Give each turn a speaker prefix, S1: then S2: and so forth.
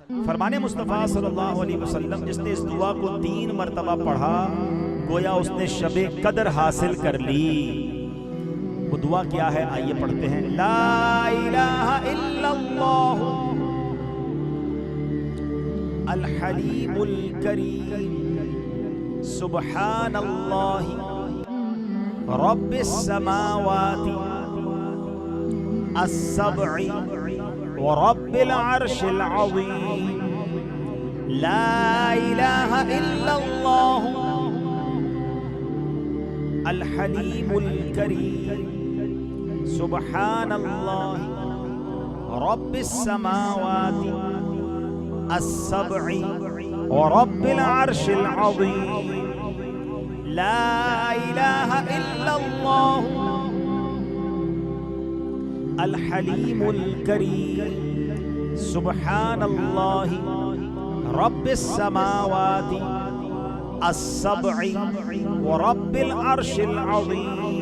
S1: फरमाने मुस्तफ़ा सल्लल्लाहु अलैहि वसल्लम, जिसने इस दुआ को 3 मरतबा पढ़ा गोया उसने शबे कदर हासिल कर ली। वो दुआ क्या है, आइए पढ़ते हैं। ला इलाहा इल्लल्लाह अल हलीमुल करीम सुब्हानल्लाहि रब्बिस समावाति अस्सब्इ व रब्बिल अर्शिल अज़ीम। ला इलाहा इल्लल्लाह अल हलीमुल करीम सुब्हानल्लाहि रब्बिस समावाति अस्सब्इ व रब्बिल अर्शिल अज़ीम। ला इलाहा इल्लल्लाह अल हलीमुल करीम सुब्हानल्लाहि रब्बिस समावाति अस्सब्इ व रब्बिल अर्शिल अज़ीम।